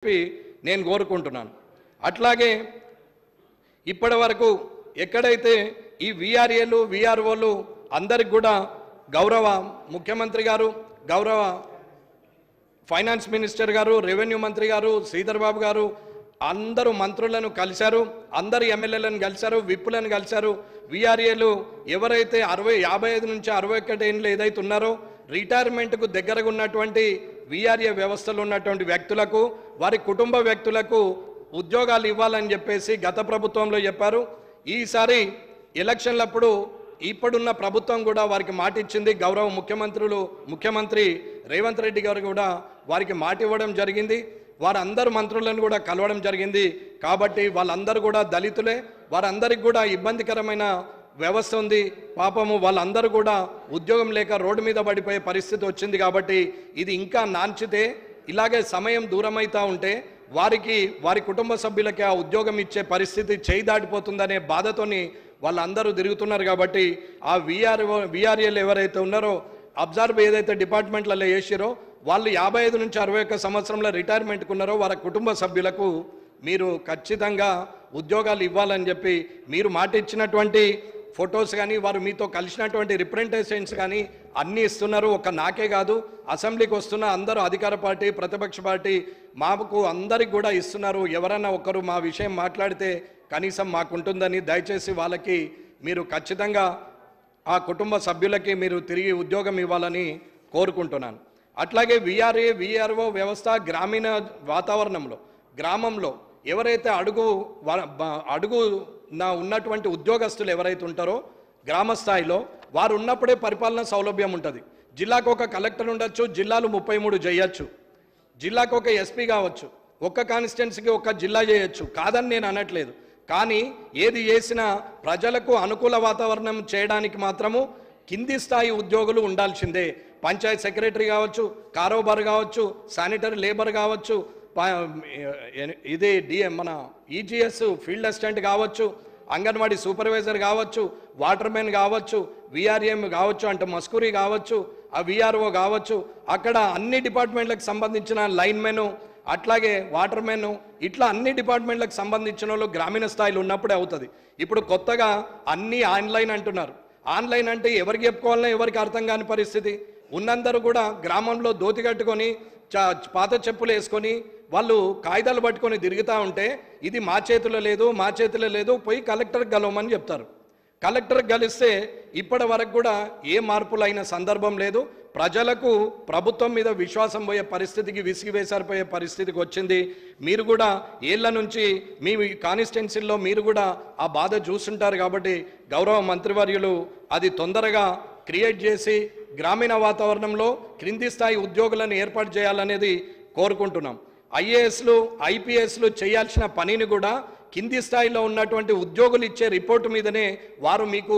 నేను కోరుకుంటున్నాను. అట్లాగే ఇప్పటి వరకు ఎక్కడైతే ఈ విఆర్ఏలు విఆర్ఓలు అందరికి కూడా గౌరవ ముఖ్యమంత్రి గారు, గౌరవ ఫైనాన్స్ మినిస్టర్ గారు, రెవెన్యూ మంత్రి గారు, శ్రీధర్ బాబు గారు అందరూ మంత్రులను కలిశారు, అందరు ఎమ్మెల్యేలను కలిశారు, విప్పులను కలిశారు. విఆర్ఏలు ఎవరైతే 55 నుంచి 61 ఏళ్ళు ఏదైతే ఉన్నారో రిటైర్మెంట్కు దగ్గరగా ఉన్నటువంటి విఆర్ఏ వ్యవస్థలో ఉన్నటువంటి వ్యక్తులకు, వారి కుటుంబ వ్యక్తులకు ఉద్యోగాలు ఇవ్వాలని చెప్పేసి గత ప్రభుత్వంలో చెప్పారు. ఈసారి ఎలక్షన్లప్పుడు ఇప్పుడున్న ప్రభుత్వం కూడా వారికి మాట ఇచ్చింది. గౌరవ ముఖ్యమంత్రి రేవంత్ రెడ్డి గారు కూడా వారికి మాట ఇవ్వడం జరిగింది. వారందరూ మంత్రులను కూడా కలవడం జరిగింది. కాబట్టి వాళ్ళందరూ కూడా దళితులే, వారందరికీ కూడా ఇబ్బందికరమైన వ్యవస్థ ఉంది. పాపము వాళ్ళందరూ కూడా ఉద్యోగం లేక రోడ్డు మీద పడిపోయే పరిస్థితి వచ్చింది. కాబట్టి ఇది ఇంకా నాంచితే ఇలాగే సమయం దూరమైతా ఉంటే వారి కుటుంబ సభ్యులకి ఆ ఉద్యోగం ఇచ్చే పరిస్థితి చేయి దాటిపోతుందనే బాధతోని వాళ్ళందరూ తిరుగుతున్నారు. కాబట్టి ఆ విఆర్ఏలు ఎవరైతే ఉన్నారో అబ్జర్వ్ ఏదైతే డిపార్ట్మెంట్లలో వేసిరో వాళ్ళు 55 నుంచి 61 సంవత్సరంలో రిటైర్మెంట్కి ఉన్నారో వారి కుటుంబ సభ్యులకు మీరు ఖచ్చితంగా ఉద్యోగాలు ఇవ్వాలని చెప్పి మీరు మాట ఇచ్చినటువంటి ఫొటోస్ కానీ వారు మీతో కలిసినటువంటి రిప్రజెంటేషన్స్ కానీ అన్నీ ఇస్తున్నారు. ఒక నాకే కాదు, అసెంబ్లీకి వస్తున్న అందరూ అధికార పార్టీ ప్రతిపక్ష పార్టీ మాకు అందరికి కూడా ఇస్తున్నారు. ఎవరన్నా ఒకరు మా విషయం మాట్లాడితే కనీసం మాకుంటుందని దయచేసి వాళ్ళకి మీరు ఖచ్చితంగా ఆ కుటుంబ సభ్యులకి మీరు తిరిగి ఉద్యోగం ఇవ్వాలని కోరుకుంటున్నాను. అట్లాగే విఆర్ఓ వ్యవస్థ గ్రామీణ వాతావరణంలో గ్రామంలో ఎవరైతే అడుగు ఉన్నటువంటి ఉద్యోగస్తులు ఎవరైతే ఉంటారో గ్రామ స్థాయిలో వారు ఉన్నప్పుడే పరిపాలన సౌలభ్యం ఉంటుంది. జిల్లాకు ఒక కలెక్టర్ ఉండొచ్చు, జిల్లాలు 33 చేయొచ్చు, జిల్లాకు ఒక ఎస్పీ కావచ్చు, ఒక్క కాన్స్టిట్యున్సీకి ఒక జిల్లా చేయొచ్చు, కాదని నేను అనట్లేదు. కానీ ఏది చేసినా ప్రజలకు అనుకూల వాతావరణం చేయడానికి మాత్రము కింది స్థాయి ఉద్యోగులు ఉండాల్సిందే. పంచాయత్ సెక్రటరీ కావచ్చు, కారోబార్ కావచ్చు, శానిటరీ లేబర్ కావచ్చు, మన ఈజీఎస్ ఫీల్డ్ అసిస్టెంట్ కావచ్చు, అంగన్వాడీ సూపర్వైజర్ కావచ్చు, వాటర్మెన్ కావచ్చు, విఆర్ఎం కావచ్చు, అంటే మస్కూరీ కావచ్చు, ఆ విఆర్ఓ కావచ్చు, అక్కడ అన్ని డిపార్ట్మెంట్లకు సంబంధించిన లైన్మెను అట్లాగే వాటర్మెన్ ఇట్లా అన్ని డిపార్ట్మెంట్లకు సంబంధించిన వాళ్ళు గ్రామీణ స్థాయిలో ఉన్నప్పుడే అవుతుంది. ఇప్పుడు కొత్తగా అన్నీ ఆన్లైన్ అంటున్నారు. ఆన్లైన్ అంటే ఎవరికి చెప్పుకోవాలన్నా ఎవరికి అర్థం కాని పరిస్థితి. ఉన్నందరూ కూడా గ్రామంలో దోతి కట్టుకొని పాత చెప్పులు వేసుకొని వాళ్ళు కాగితాలు పట్టుకొని తిరుగుతూ ఉంటే ఇది మా చేతిలో లేదు పోయి కలెక్టర్కి గెలవమని చెప్తారు. కలెక్టర్కి గెలిస్తే ఇప్పటి వరకు కూడా ఏ మార్పులు అయిన సందర్భం లేదు. ప్రజలకు ప్రభుత్వం మీద విశ్వాసం పోయే పరిస్థితికి విసిగివేసారిపోయే పరిస్థితికి వచ్చింది. మీరు కూడా ఏళ్ల నుంచి మీ కాన్స్టిట్యున్సీల్లో మీరు కూడా ఆ బాధ చూస్తుంటారు. కాబట్టి గౌరవ మంత్రివర్యులు అది తొందరగా క్రియేట్ చేసి గ్రామీణ వాతావరణంలో క్రింది స్థాయి ఉద్యోగులను ఏర్పాటు చేయాలనేది కోరుకుంటున్నాం. ఐఏఎస్లు ఐపీఎస్లు చేయాల్సిన పనిని కూడా కింది స్థాయిలో ఉన్నటువంటి ఉద్యోగులు ఇచ్చే రిపోర్టు మీదనే వారు మీకు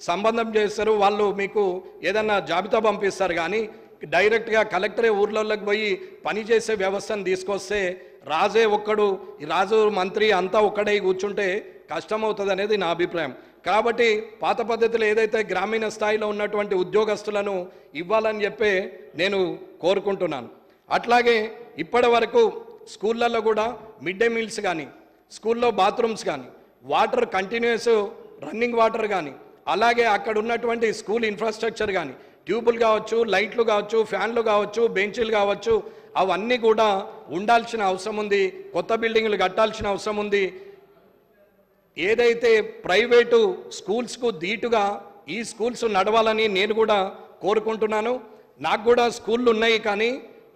సంబంధం చేస్తారు. వాళ్ళు మీకు ఏదన్నా జాబితా పంపిస్తారు. కానీ డైరెక్ట్గా కలెక్టరే ఊర్లలోకి పోయి పనిచేసే వ్యవస్థను తీసుకొస్తే రాజే ఒక్కడు, రాజు మంత్రి అంతా ఒక్కడై కూర్చుంటే కష్టమవుతుంది అనేది నా అభిప్రాయం. కాబట్టి పాత పద్ధతిలో ఏదైతే గ్రామీణ స్థాయిలో ఉన్నటువంటి ఉద్యోగస్తులను ఇవ్వాలని చెప్పి నేను కోరుకుంటున్నాను. అట్లాగే ఇప్పటి వరకు స్కూళ్ళల్లో కూడా మిడ్ డే మీల్స్ కానీ, స్కూల్లో బాత్రూమ్స్ కానీ, వాటర్ కంటిన్యూస్ రన్నింగ్ వాటర్ కానీ, అలాగే అక్కడ ఉన్నటువంటి స్కూల్ ఇన్ఫ్రాస్ట్రక్చర్ కానీ, ట్యూబులు కావచ్చు, లైట్లు కావచ్చు, ఫ్యాన్లు కావచ్చు, బెంచీలు కావచ్చు, అవన్నీ కూడా ఉండాల్సిన అవసరం ఉంది. కొత్త బిల్డింగ్లు కట్టాల్సిన అవసరం ఉంది. ఏదైతే ప్రైవేటు స్కూల్స్కు ధీటుగా ఈ స్కూల్స్ నడవాలని నేను కూడా కోరుకుంటున్నాను. నాకు కూడా స్కూళ్ళు ఉన్నాయి, కానీ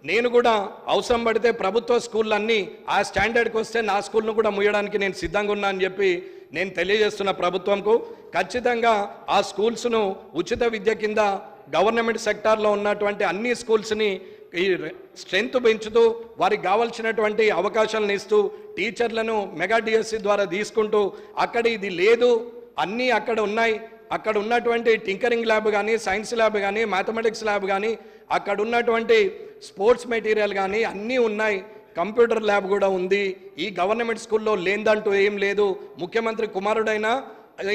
నేను కూడా అవసరం పడితే ప్రభుత్వ స్కూళ్ళన్నీ ఆ స్టాండర్డ్కి వస్తే నా స్కూల్ను కూడా ముయ్యడానికి నేను సిద్ధంగా ఉన్నా అని చెప్పి నేను తెలియజేస్తున్న ప్రభుత్వంకు. ఖచ్చితంగా ఆ స్కూల్స్ను ఉచిత విద్య కింద గవర్నమెంట్ సెక్టార్లో ఉన్నటువంటి అన్ని స్కూల్స్ని ఈ స్ట్రెంత్ పెంచుతూ వారికి కావాల్సినటువంటి అవకాశాలను ఇస్తూ టీచర్లను మెగా డిఎస్సి ద్వారా తీసుకుంటూ అక్కడ ఇది లేదు అన్నీ అక్కడ ఉన్నాయి, అక్కడ ఉన్నటువంటి టింకరింగ్ ల్యాబ్ కానీ, సైన్స్ ల్యాబ్ కానీ, మ్యాథమెటిక్స్ ల్యాబ్ కానీ, అక్కడ ఉన్నటువంటి స్పోర్ట్స్ మెటీరియల్ కానీ అన్నీ ఉన్నాయి, కంప్యూటర్ ల్యాబ్ కూడా ఉంది. ఈ గవర్నమెంట్ స్కూల్లో లేదంటూ ఏం లేదు. ముఖ్యమంత్రి కుమారుడైనా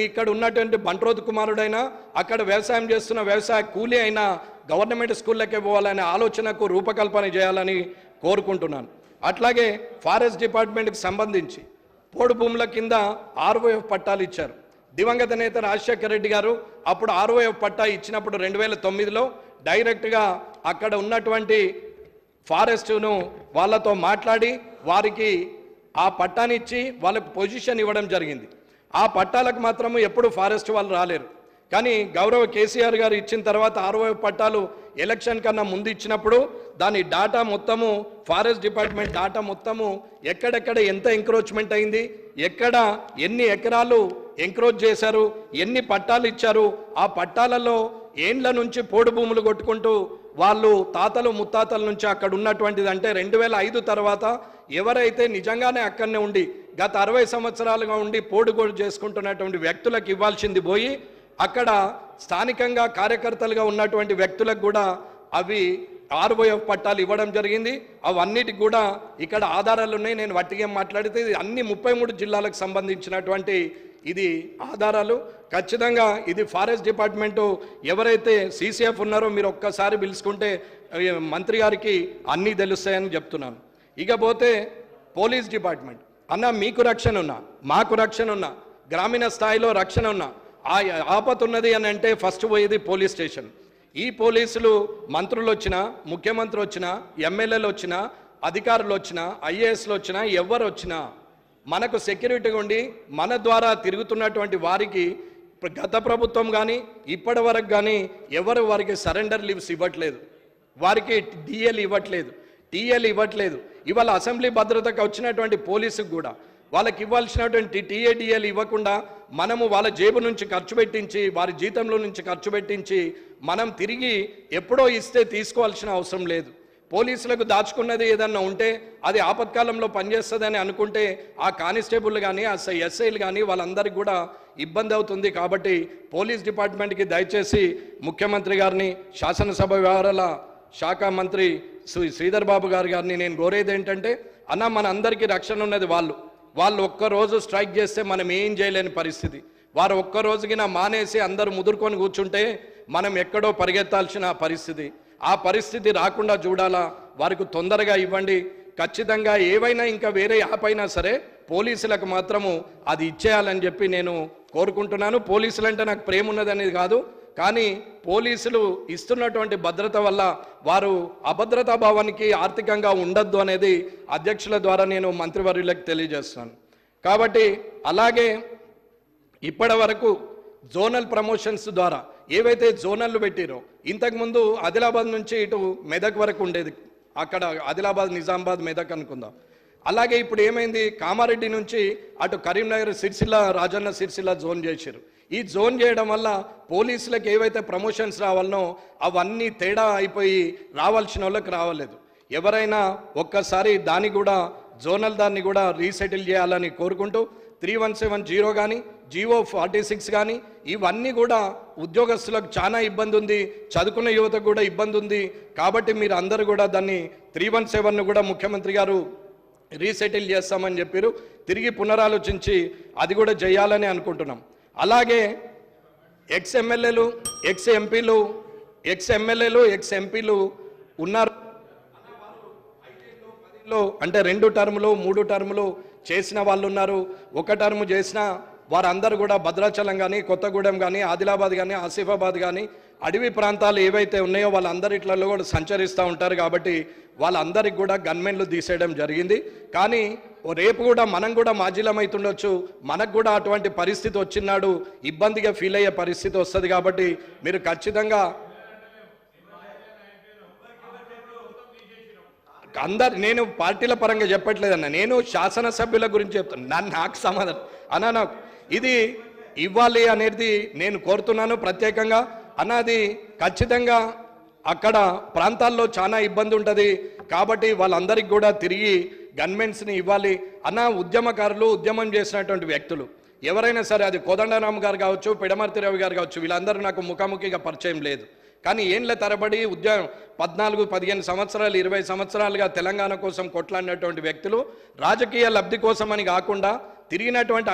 ఇక్కడ ఉన్నటువంటి బంట్రోతు కుమారుడైనా అక్కడ వ్యవసాయం చేస్తున్న వ్యవసాయ కూలీ అయినా గవర్నమెంట్ స్కూళ్ళకే పోవాలనే ఆలోచనకు రూపకల్పన చేయాలని కోరుకుంటున్నాను. అట్లాగే ఫారెస్ట్ డిపార్ట్మెంట్కి సంబంధించి పోడు భూముల కింద ఆర్ఓఎఫ్ పట్టాలు ఇచ్చారు. దివంగత నేత రాజశేఖర రెడ్డి గారు అప్పుడు ఆర్ఓఎఫ్ పట్టా ఇచ్చినప్పుడు 2009లో డైరెక్ట్గా అక్కడ ఉన్నటువంటి ఫారెస్ట్ను వాళ్ళతో మాట్లాడి వారికి ఆ పట్టాని ఇచ్చి వాళ్ళకు పొజిషన్ ఇవ్వడం జరిగింది. ఆ పట్టాలకు మాత్రము ఎప్పుడు ఫారెస్ట్ వాళ్ళు రాలేరు. కానీ గౌరవ కేసీఆర్ గారు ఇచ్చిన తర్వాత ఆర్ఓఎఫ్ పట్టాలు ఎలక్షన్ కన్నా ముందు ఇచ్చినప్పుడు దాని డాటా మొత్తము ఫారెస్ట్ డిపార్ట్మెంట్ డాటా మొత్తము ఎక్కడెక్కడ ఎంత ఎంక్రోచ్మెంట్ అయింది, ఎక్కడ ఎన్ని ఎకరాలు ఎంక్రోచ్ చేశారు, ఎన్ని పట్టాలు ఇచ్చారు, ఆ పట్టాలలో ఏండ్ల నుంచి పోడు భూములు కొట్టుకుంటూ వాళ్ళు తాతలు ముత్తాతల నుంచి అక్కడ ఉన్నటువంటిది. అంటే 2005 తర్వాత ఎవరైతే నిజంగానే అక్కడనే ఉండి గత 60 సంవత్సరాలుగా ఉండి పోడుగోడు చేసుకుంటున్నటువంటి వ్యక్తులకు ఇవ్వాల్సింది పోయి అక్కడ స్థానికంగా కార్యకర్తలుగా ఉన్నటువంటి వ్యక్తులకు కూడా అవి ఆర్ఓఎఫ్ పట్టాలు ఇవ్వడం జరిగింది. అవన్నిటికి కూడా ఇక్కడ ఆధారాలు ఉన్నాయి. నేను వట్టిగా మాట్లాడితే ఇది అన్ని 33 జిల్లాలకు సంబంధించినటువంటి ఇది ఆధారాలు. ఖచ్చితంగా ఇది ఫారెస్ట్ డిపార్ట్మెంటు ఎవరైతే సీసీఎఫ్ ఉన్నారో మీరు ఒక్కసారి పిలుచుకుంటే మంత్రి గారికి అన్నీ తెలుస్తాయని చెప్తున్నాను. ఇకపోతే పోలీస్ డిపార్ట్మెంట్ అన్న, మీకు రక్షణ ఉన్నా, మాకు రక్షణ ఉన్నా, గ్రామీణ స్థాయిలో రక్షణ ఉన్నా, ఆ ఆపద ఉన్నది అని అంటే ఫస్ట్ పోయేది పోలీస్ స్టేషన్. ఈ పోలీసులు మంత్రులు వచ్చినా, ముఖ్యమంత్రి వచ్చినా, ఎమ్మెల్యేలు వచ్చినా, అధికారులు వచ్చినా, ఐఏఎస్లు వచ్చినా, ఎవరు వచ్చినా మనకు సెక్యూరిటీ ఉండి మన ద్వారా తిరుగుతున్నటువంటి వారికి గత ప్రభుత్వం కానీ ఇప్పటి వరకు కానీ ఎవరు వారికి సరెండర్ లీవ్స్ ఇవ్వట్లేదు, వారికి డిఎల్ ఇవ్వట్లేదు, టీఎల్ ఇవ్వట్లేదు. ఇవాళ అసెంబ్లీ భద్రతకు వచ్చినటువంటి పోలీసుకు కూడా వాళ్ళకి ఇవ్వాల్సినటువంటి టీఏడిఎల్ ఇవ్వకుండా మనము వాళ్ళ జేబు నుంచి ఖర్చు పెట్టించి, వారి జీతంలో నుంచి ఖర్చు పెట్టించి మనం తిరిగి ఎప్పుడో ఇస్తే తీసుకోవాల్సిన అవసరం లేదు. పోలీసులకు దాచుకున్నది ఏదన్నా ఉంటే అది ఆపత్కాలంలో పనిచేస్తుందని అనుకుంటే ఆ కానిస్టేబుల్ కానీ ఆ ఎస్ఐలు కానీ వాళ్ళందరికీ కూడా ఇబ్బంది అవుతుంది. కాబట్టి పోలీస్ డిపార్ట్మెంట్కి దయచేసి ముఖ్యమంత్రి గారిని, శాసనసభ వ్యవహారాల శాఖ మంత్రి శ్రీధర్ బాబు గారిని నేను కోరేది ఏంటంటే, అన్న మన అందరికీ రక్షణ ఉన్నది. వాళ్ళు ఒక్కరోజు స్ట్రైక్ చేస్తే మనం ఏం చేయలేని పరిస్థితి. వారు ఒక్కరోజుకి మానేసి అందరూ ముదురుకొని కూర్చుంటే మనం ఎక్కడో పరిగెత్తాల్సిన పరిస్థితి. ఆ పరిస్థితి రాకుండా చూడాలా, వారికి తొందరగా ఇవ్వండి. ఖచ్చితంగా ఏవైనా ఇంకా వేరే యాప్ అయినా సరే పోలీసులకు మాత్రము అది ఇచ్చేయాలని చెప్పి నేను కోరుకుంటున్నాను. పోలీసులు అంటే నాకు ప్రేమ ఉన్నది అనేది కాదు, కానీ పోలీసులు ఇస్తున్నటువంటి భద్రత వల్ల వారు అభద్రతా భావానికి ఆర్థికంగా ఉండద్దు అనేది అధ్యక్షుల ద్వారా నేను మంత్రివర్యులకు తెలియజేస్తున్నాను. కాబట్టి అలాగే ఇప్పటి వరకు జోనల్ ప్రమోషన్స్ ద్వారా ఏవైతే జోనల్లు పెట్టిరో, ఇంతకుముందు ఆదిలాబాద్ నుంచి ఇటు మెదక్ వరకు ఉండేది, అక్కడ ఆదిలాబాద్, నిజామాబాద్, మెదక్ అనుకుందాం. అలాగే ఇప్పుడు ఏమైంది, కామారెడ్డి నుంచి అటు కరీంనగర్, సిరిసిల్ల, రాజన్న సిరిసిల్ల జోన్ చేశారు. ఈ జోన్ చేయడం వల్ల పోలీసులకు ఏవైతే ప్రమోషన్స్ రావాలనో అవన్నీ తేడా అయిపోయి రావాల్సిన వాళ్ళకి రావలేదు. ఎవరైనా ఒక్కసారి దాన్ని కూడా జోనల్ దాన్ని కూడా రీసెటిల్ చేయాలని కోరుకుంటూ 3170 కానీ జీవో 46 కానీ ఇవన్నీ కూడా ఉద్యోగస్తులకు చాలా ఇబ్బంది ఉంది, చదువుకున్న యువతకు కూడా ఇబ్బంది ఉంది. కాబట్టి మీరు అందరూ కూడా దాన్ని 317ను కూడా ముఖ్యమంత్రి గారు రీసెటిల్ చేస్తామని చెప్పారు. తిరిగి పునరాలోచించి అది కూడా చేయాలని అనుకుంటున్నాం. అలాగే ఎక్స్ ఎమ్మెల్యేలు, ఎక్స్ ఎంపీలు ఉన్నారు. అంటే 2 టర్ములు 3 టర్ములు చేసిన వాళ్ళు ఉన్నారు. 1 టర్ము చేసిన వారందరూ కూడా భద్రాచలం కానీ, కొత్తగూడెం కానీ, ఆదిలాబాద్ కానీ, ఆసిఫాబాద్ కానీ అడవి ప్రాంతాలు ఏవైతే ఉన్నాయో వాళ్ళందరిట్లలో కూడా సంచరిస్తూ ఉంటారు. కాబట్టి వాళ్ళందరికీ కూడా గన్మెన్లు తీసేయడం జరిగింది. కానీ రేపు కూడా మనం కూడా మాజీలమవుతుండొచ్చు, మనకు కూడా అటువంటి పరిస్థితి వచ్చినాడు ఇబ్బందిగా ఫీల్ అయ్యే పరిస్థితి వస్తుంది. కాబట్టి మీరు ఖచ్చితంగా నేను పార్టీల పరంగా చెప్పట్లేదన్న, నేను శాసనసభ్యుల గురించి చెప్తాను. నాకు సమాధానం అన్న, నాకు ఇది ఇవ్వాలి అనేది నేను కోరుతున్నాను ప్రత్యేకంగా. అన్నది ఖచ్చితంగా అక్కడ ప్రాంతాల్లో చాలా ఇబ్బంది ఉంటుంది. కాబట్టి వాళ్ళందరికీ కూడా తిరిగి గన్మెన్స్ని ఇవ్వాలి అన్న. ఉద్యమకారులు, ఉద్యమం చేసినటువంటి వ్యక్తులు ఎవరైనా సరే, అది కోదండరామ్ గారు కావచ్చు, పిడమర్తి రవి గారు కావచ్చు, వీళ్ళందరూ నాకు ముఖాముఖిగా పరిచయం లేదు. కానీ ఏండ్ల తరబడి 14, 15 సంవత్సరాలు, 20 సంవత్సరాలుగా తెలంగాణ కోసం కొట్లాడినటువంటి వ్యక్తులు రాజకీయ లబ్ధి కోసమని కాకుండా తిరిగినటువంటి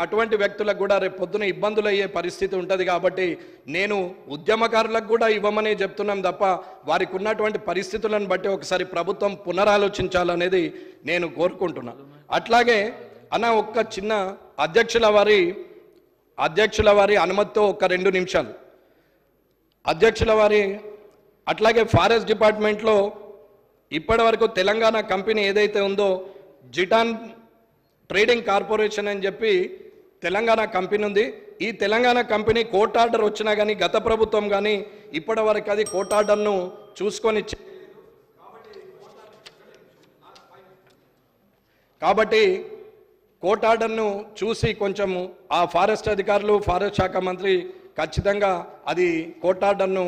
అటువంటి వ్యక్తులకు కూడా రేపు పొద్దున ఇబ్బందులు అయ్యే పరిస్థితి ఉంటుంది. కాబట్టి నేను ఉద్యమకారులకు కూడా ఇవ్వమని చెప్తున్నాం తప్ప వారికి ఉన్నటువంటి పరిస్థితులను బట్టి ఒకసారి ప్రభుత్వం పునరాలోచించాలనేది నేను కోరుకుంటున్నాను. అట్లాగే అన్న ఒక్క చిన్న అధ్యక్షుల వారి అనుమతితో ఒక 2 నిమిషాలు. అధ్యక్షుల వారి అట్లాగే ఫారెస్ట్ డిపార్ట్మెంట్లో ఇప్పటి వరకు తెలంగాణ కంపెనీ ఏదైతే ఉందో జిటాన్ ట్రేడింగ్ కార్పొరేషన్ అని చెప్పి తెలంగాణ కంపెనీ ఉంది. ఈ తెలంగాణ కంపెనీ కోర్టు ఆర్డర్ వచ్చినా కానీ గత ప్రభుత్వం కానీ ఇప్పటి వరకు అది కోర్టు ఆర్డర్ను చూసుకొని కాబట్టి కోర్టు ఆర్డర్ను చూసి కొంచెము ఆ ఫారెస్ట్ అధికారులు ఫారెస్ట్ శాఖ మంత్రి ఖచ్చితంగా అది కోర్టు ఆర్డర్ను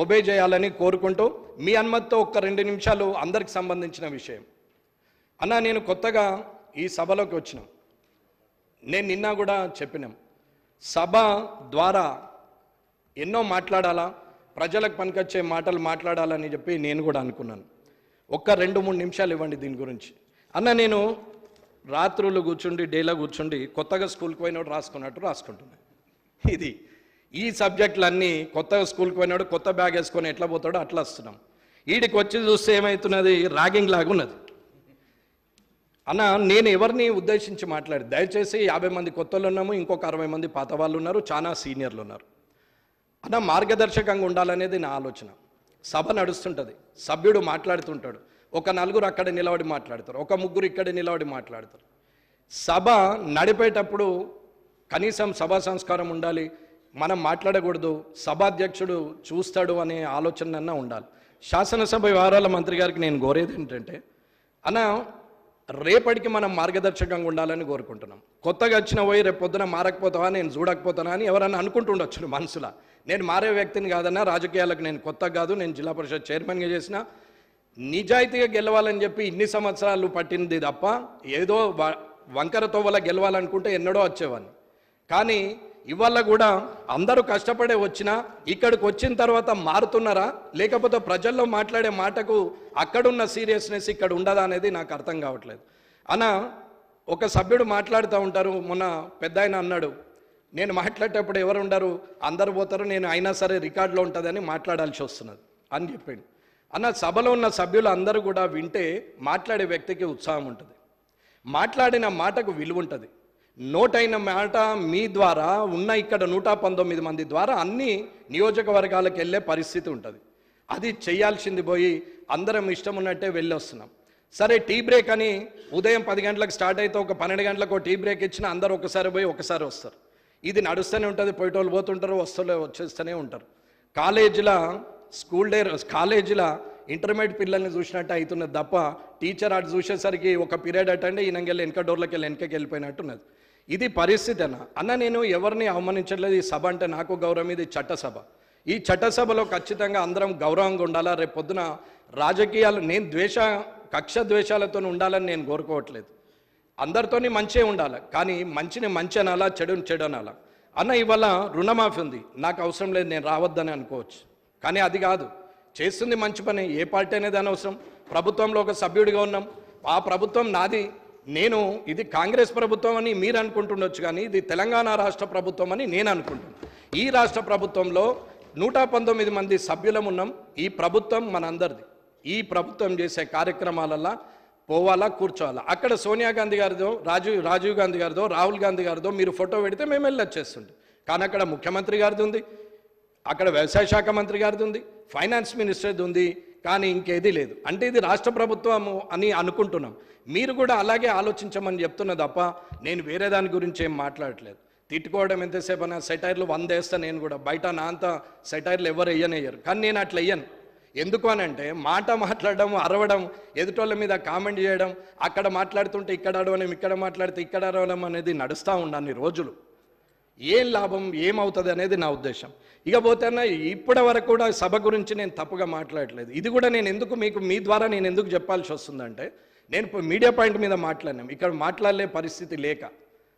ఒబే చేయాలని కోరుకుంటూ మీ అనుమతితో ఒక్క 2 నిమిషాలు అందరికి సంబంధించిన విషయం. అన్న నేను కొత్తగా ఈ సభలోకి వచ్చినాం. నేను నిన్న కూడా చెప్పినాం, సభ ద్వారా ఎన్నో మాట్లాడాలా, ప్రజలకు పనికొచ్చే మాటలు మాట్లాడాలని చెప్పి నేను కూడా అనుకున్నాను. ఒక్క 2-3 నిమిషాలు ఇవ్వండి దీని గురించి. అన్న నేను రాత్రులు కూర్చుండి డేలో కూర్చుండి కొత్తగా స్కూల్కి పోయినోడు రాసుకున్నట్టు రాసుకుంటున్నాను. ఇది ఈ సబ్జెక్టులన్నీ కొత్తగా స్కూల్కి పోయినాడు కొత్త బ్యాగ్ వేసుకొని ఎట్లా పోతాడో అట్లా వస్తున్నాం. వీడికి వచ్చి చూస్తే ఏమవుతున్నది, ర్యాగింగ్ లాగా ఉన్నది. అన్న నేను ఎవరిని ఉద్దేశించి మాట్లాడి, దయచేసి 50 మంది కొత్తలు ఉన్నాము, ఇంకొక 60 మంది పాత వాళ్ళు ఉన్నారు, చాలా సీనియర్లు ఉన్నారు. అన్న మార్గదర్శకంగా ఉండాలనేది నా ఆలోచన. సభ నడుస్తుంటుంది, సభ్యుడు మాట్లాడుతుంటాడు, ఒక 4 అక్కడ నిలబడి మాట్లాడతారు, ఒక 3 ఇక్కడ నిలబడి మాట్లాడతారు. సభ నడిపేటప్పుడు కనీసం సభా సంస్కారం ఉండాలి, మనం మాట్లాడకూడదు, సభాధ్యక్షుడు చూస్తాడు అనే ఆలోచన ఉండాలి. శాసనసభ వ్యవహారాల మంత్రి గారికి నేను కోరేది ఏంటంటే, అన్న రేపటికి మనం మార్గదర్శకంగా ఉండాలని కోరుకుంటున్నాం. కొత్తగా వచ్చిన పోయి రేపు పొద్దున మారకపోతావా, నేను చూడకపోతానా అని ఎవరన్నా అనుకుంటుండొచ్చు మనసులో. నేను మారే వ్యక్తిని కాదన్నా, రాజకీయాలకు నేను కొత్త కాదు, నేను జిల్లా పరిషత్ చైర్మన్గా చేసిన, నిజాయితీగా గెలవాలని చెప్పి ఇన్ని సంవత్సరాలు పట్టింది తప్ప ఏదో వంకర తోవల గెలవాలనుకుంటే ఎన్నడో వచ్చేవాడిని. కానీ ఇవాళ కూడా అందరూ కష్టపడే వచ్చినా ఇక్కడికి వచ్చిన తర్వాత మారుతున్నారా, లేకపోతే ప్రజల్లో మాట్లాడే మాటకు అక్కడున్న సీరియస్నెస్ ఇక్కడ ఉండదా అనేది నాకు అర్థం కావట్లేదు. అన్న ఒక సభ్యుడు మాట్లాడుతూ ఉంటారు, మొన్న పెద్ద ఆయన అన్నాడు, నేను మాట్లాడేటప్పుడు ఎవరు ఉండరు అందరు పోతారు, నేను అయినా సరే రికార్డులో ఉంటుందని మాట్లాడాల్సి వస్తున్నది అని చెప్పాడు. అన్న సభలో ఉన్న సభ్యులు అందరూ కూడా వింటే మాట్లాడే వ్యక్తికి ఉత్సాహం ఉంటుంది, మాట్లాడిన మాటకు విలువ ఉంటుంది. నోటైన మాట మీ ద్వారా ఉన్న ఇక్కడ 119 మంది ద్వారా అన్ని నియోజకవర్గాలకు వెళ్ళే పరిస్థితి ఉంటుంది. అది చేయాల్సింది పోయి అందరం ఇష్టం ఉన్నట్టే వెళ్ళి వస్తున్నాం. సరే టీ బ్రేక్ అని ఉదయం 10 గంటలకు స్టార్ట్ అయితే ఒక 12 గంటలకు టీ బ్రేక్ ఇచ్చిన అందరూ ఒకసారి పోయి ఒకసారి వస్తారు. ఇది నడుస్తూనే ఉంటుంది, పోయేటోళ్ళు పోతుంటారు, వచ్చేస్తూనే ఉంటారు. కాలేజీల ఇంటర్మీడియట్ పిల్లల్ని చూసినట్టు అవుతున్నది తప్ప టీచర్ అటు చూసేసరికి ఒక పీరియడ్ అటండి ఈయనకెళ్ళి వెనక డోర్లకి వెనకకి వెళ్ళిపోయినట్టున్నది. ఇది పరిస్థితి అన్న నేను ఎవరిని అవమానించట్లేదు. ఈ సభ అంటే నాకు గౌరవం, ఇది చట్టసభ. ఈ చట్టసభలో ఖచ్చితంగా అందరం గౌరవంగా ఉండాలా. రేపు పొద్దున రాజకీయాలు నేను కక్ష ద్వేషాలతో ఉండాలని నేను కోరుకోవట్లేదు. అందరితోని మంచిగా ఉండాలి, కానీ మంచిని మంచి అనాలా, చెడుని చెడు అనాలా. అన్న ఇవాళ రుణమాఫీ ఉంది, నాకు అవసరం లేదు, నేను రావద్దని అనుకోవచ్చు, కానీ అది కాదు. చేస్తుంది మంచి పని, ఏ పార్టీ అనేది అనవసరం. ప్రభుత్వంలో ఒక సభ్యుడిగా ఉన్నాం, ఆ ప్రభుత్వం నాది, నేను ఇది కాంగ్రెస్ ప్రభుత్వం అని మీరు అనుకుంటుండొచ్చు, కానీ ఇది తెలంగాణ రాష్ట్ర ప్రభుత్వం అని నేను అనుకుంటున్నాను. ఈ రాష్ట్ర ప్రభుత్వంలో 119 మంది సభ్యులం ఉన్నాం. ఈ ప్రభుత్వం మనందరిది. ఈ ప్రభుత్వం చేసే కార్యక్రమాలల్లో పోవాలా, కూర్చోవాలా. అక్కడ సోనియా గాంధీ గారిదో, రాజీవ్ గాంధీ గారిదో, రాహుల్ గాంధీ గారిదో మీరు ఫోటో పెడితే మేము వెళ్ళొచ్చేస్తుంటాం. కానీ అక్కడ ముఖ్యమంత్రి గారిది ఉంది, అక్కడ వ్యవసాయ శాఖ మంత్రి గారిది ఉంది, ఫైనాన్స్ మినిస్టర్ది ఉంది, కానీ ఇంకేది లేదు. అంటే ఇది రాష్ట్ర ప్రభుత్వము అని అనుకుంటున్నాం. మీరు కూడా అలాగే ఆలోచించమని చెప్తున్నా తప్ప నేను వేరే దాని గురించి ఏం మాట్లాడట్లేదు. తిట్టుకోవడం ఎంతసేపు అన్నా, సెటైర్లు 100 వేస్తాను నేను కూడా, బయట నా అంత సెటైర్లు ఎవరు వేయనేయ్యరు, కానీ నేను అట్లా వేయను. ఎందుకు అనంటే మాట్లాడడం, అరవడం, ఎదుటోళ్ళ మీద కామెంట్ చేయడం, అక్కడ మాట్లాడుతుంటే ఇక్కడ అడవడం, ఇక్కడ మాట్లాడితే ఇక్కడ అరవడం అనేది నడుస్తూ ఉండాలి రోజులు. ఏం లాభం, ఏమవుతుంది అనేది నా ఉద్దేశం. ఇకపోతే ఇప్పటి వరకు కూడా సభ గురించి నేను తప్పుగా మాట్లాడలేదు. ఇది కూడా నేను ఎందుకు మీ ద్వారా నేను ఎందుకు చెప్పాల్సి వస్తుందంటే, నేను మీడియా పాయింట్ మీద మాట్లాడినాం, ఇక్కడ మాట్లాడలే పరిస్థితి లేక,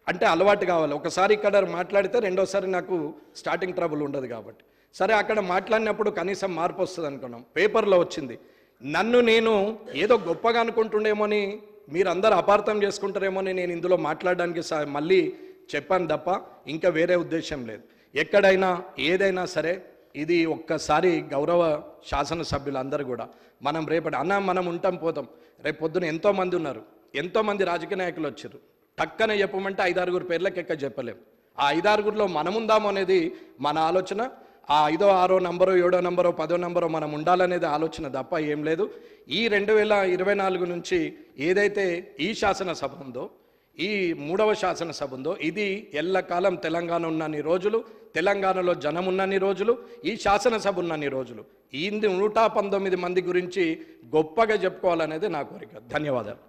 అంటే అలవాటు కావాలి. ఒకసారి ఇక్కడ మాట్లాడితే రెండోసారి నాకు స్టార్టింగ్ ట్రబుల్ ఉండదు కాబట్టి, సరే అక్కడ మాట్లాడినప్పుడు కనీసం మార్పు వస్తుంది అనుకున్నాం. పేపర్లో వచ్చింది, నన్ను నేను ఏదో గొప్పగా అనుకుంటుండేమో అని మీరందరూ అపార్థం చేసుకుంటారేమో అని నేను ఇందులో మాట్లాడడానికి మళ్ళీ చెప్పాను తప్ప ఇంకా వేరే ఉద్దేశం లేదు. ఎక్కడైనా ఏదైనా సరే ఇది ఒక్కసారి గౌరవ శాసనసభ్యులందరూ కూడా మనం రేపటి మనం ఉంటాం పోతాం, రేపు పొద్దున ఎంతోమంది ఉన్నారు, ఎంతోమంది రాజకీయ నాయకులు వచ్చారు, టక్కన చెప్పమంటే 5-6 పేర్లకి ఎక్క చెప్పలేం. ఆ 5-6లో మనం ఉందాము అనేది మన ఆలోచన. ఆ 5వ 6వ నంబరో 7వ నంబరో 10వ నంబరో మనం ఉండాలనేది ఆలోచన తప్ప ఏం లేదు. ఈ 2024 నుంచి ఏదైతే ఈ శాసనసభ ఉందో, ఈ 3వ శాసనసభ ఉందో, ఇది ఎల్లకాలం తెలంగాణ ఉన్నన్ని రోజులు, తెలంగాణలో జనం ఉన్నన్ని రోజులు, ఈ శాసనసభ ఉన్నన్ని రోజులు ఈ 119 మంది గురించి గొప్పగా చెప్పుకోవాలనేది నా కోరిక. ధన్యవాదాలు.